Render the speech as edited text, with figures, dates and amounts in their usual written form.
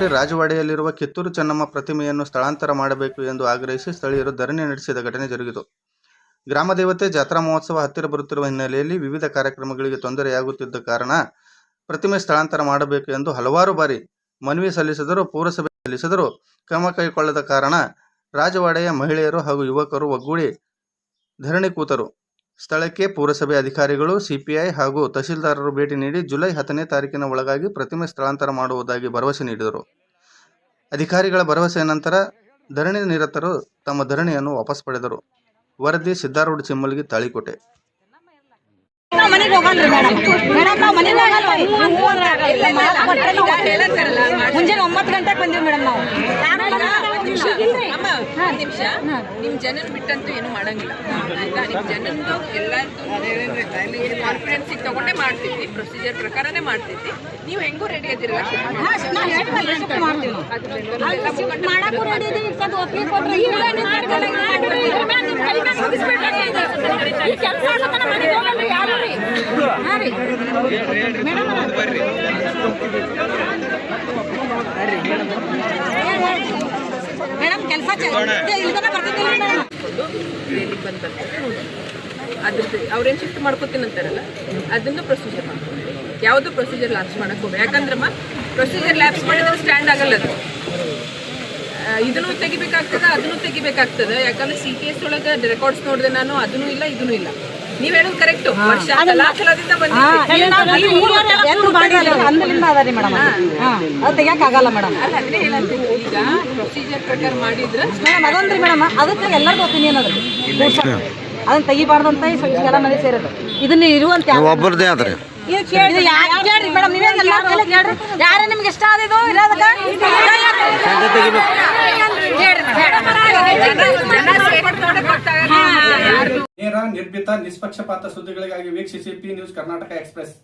ಜಿಲ್ಲೆಯಲ್ಲಿ ರಾಜವಾಡೆಯಲ್ಲಿರುವ ಕಿತ್ತೂರು ಚೆನ್ನಮ್ಮ ಪ್ರತಿಮೆಯನ್ನು ಸ್ಥಳಾಂತರ ಮಾಡಬೇಕು ಎಂದು ಆಗ್ರಹಿಸಿ ಸ್ಥಳೀಯರು ಧರಣಿ ನಡೆಸಿದ ಘಟನೆ ಜರುಗಿತು. ಗ್ರಾಮ ದೇವತೆ ಜಾತ್ರಾ ಮಹೋತ್ಸವ ಹತ್ತಿರ ಬರುತ್ತಿರುವ ಹಿನ್ನೆಲೆಯಲ್ಲಿ ವಿವಿಧ ಕಾರ್ಯಕ್ರಮಗಳಿಗೆ ತೊಂದರೆಯಾಗುತ್ತಿದ್ದ ಕಾರಣ ಪ್ರತಿಮೆ ಸ್ಥಳಾಂತರ ಮಾಡಬೇಕು ಎಂದು ಹಲವಾರು ಬಾರಿ ಮನವಿ ಸಲ್ಲಿಸಿದರೂ ಪುರಸಭೆ ಸಲ್ಲಿಸಿದರೂ ಕ್ರಮ ಕೈಗೊಳ್ಳದ ಕಾರಣ ರಾಜವಾಡೆಯ ಮಹಿಳೆಯರು ಹಾಗೂ ಯುವಕರು ಒಗ್ಗೂಡಿ ಧರಣಿ ಕೂತರು. ಸ್ಥಳಕ್ಕೆ ಪುರಸಭೆ ಅಧಿಕಾರಿಗಳು, ಸಿಪಿಐ ಹಾಗೂ ತಹಶೀಲ್ದಾರರು ಭೇಟಿ ನೀಡಿ ಜುಲೈ 10ನೇ ತಾರೀಕಿನ ಒಳಗಾಗಿ ಪ್ರತಿಮೆ ಸ್ಥಳಾಂತರ ಮಾಡುವುದಾಗಿ ಭರವಸೆ ನೀಡಿದರು. ಅಧಿಕಾರಿಗಳ ಭರವಸೆಯ ನಂತರ ಧರಣಿ ನಿರತರು ತಮ್ಮ ಧರಣಿಯನ್ನು ವಾಪಸ್ ಪಡೆದರು. ವರದಿ ಸಿದ್ದಾರೂಢ ಚಿಮ್ಮಲ್ಗಿ, ತಾಳಿಕೋಟೆ. ಮುಂಜಾನೆ 9 ಗಂಟೆಗೆ ಬಂದಿವಿ ಮೇಡಮ್. ನಾವು ನಿಮಿಷ ನಿಮ್ ಜನನ್ ಬಿಟ್ಟಂತೂ ಏನು ಮಾಡಂಗಿಲ್ಲ ಆಯ್ತಾ. ನಿಮ್ ಜನಂದು ಎಲ್ಲಾರ್ದು ಕಾನ್ಫಿಡೆನ್ಸಿಗೆ ತಗೊಂಡೇ ಮಾಡ್ತಿದ್ವಿ, ಪ್ರೊಸೀಜರ್ ಪ್ರಕಾರನೇ ಮಾಡ್ತಿದ್ವಿ. ನೀವು ಹೆಂಗೂ ರೆಡಿ ಅದಿರಲ್ಲ, ಮೇಡಮ್ ಕೆಲಸ ಅದ್ರದ್ದು ಅವ್ರೇನು ಶಿಫ್ಟ್ ಮಾಡ್ಕೋತೀನಿ ಅಂತಾರಲ್ಲ ಅದನ್ನು ಪ್ರೊಸೀಜರ್ ಮಾಡ್ಕೊಂಡು ಯಾವುದು ಪ್ರೊಸೀಜರ್ ಲ್ಯಾಪ್ಸ್ ಮಾಡಕ್ಕೆ ಹೋಗಿ. ಯಾಕಂದ್ರಮ್ಮ ಪ್ರೊಸೀಜರ್ ಲ್ಯಾಪ್ಸ್ ಮಾಡಿದ್ರೆ ಸ್ಟ್ಯಾಂಡ್ ಆಗಲ್ಲ ಅದು. ಇದನ್ನು ತೆಗಿಬೇಕಾಗ್ತದೆ, ಅದನ್ನು ತೆಗಿಬೇಕಾಗ್ತದೆ. ಯಾಕಂದ್ರೆ CTS ಒಳಗೆ ರೆಕಾರ್ಡ್ಸ್ ನೋಡಿದೆ ನಾನು, ಅದನ್ನು ಇಲ್ಲ ಇದನ್ನು ಇಲ್ಲ. ನೀವ್ ಹೇಳೋದು ಕರೆಕ್ಟ್. ವರ್ಷ ಕಲಾಕಲದಿಂದ ತೆಗಿಯಕ್ಕಾಗಲ್ಲ ಮೇಡಮ್. ಅದನ್ನೇ ಹೇಳಂತೀನಿ, ಈಗ ಪ್ರೊಸೀಜರ್ ಪ್ರಕಾರ ಮಾಡಿದ್ರೆ ಅದೊಂದ್ರಿ ಮೇಡಮ್, ಅದಕ್ಕೆ ಎಲ್ಲರಿಗೂ ಒಪಿನಿಯನ್ ಅದ. ಅದನ್ನ ತೆಗಿಬಾರ್ದು ಅಂತ ಎಲ್ಲ ಮಂದಿ ಸೇರೋದು. ಇದನ್ನ ಇರುವಂತ ಒಬ್ಬರದೇ ಆದ್ರೆ ಕೇಳ್ರಿ ಮೇಡಮ್, ನೀವೇ ಕೇಳ್ರಿ. ಯಾರೇ ನಿಮ್ಗೆ ಇಷ್ಟ ಆದಿದ್ದು ನೇರ, ನಿರ್ಭೀತ, ನಿಷ್ಪಕ್ಷಪಾತ ಸುದ್ದಿಗಳಿಗಾಗಿ ವೀಕ್ಷಿಸಿ ಪಿ ನ್ಯೂಸ್ ಕರ್ನಾಟಕ ಎಕ್ಸ್ಪ್ರೆಸ್.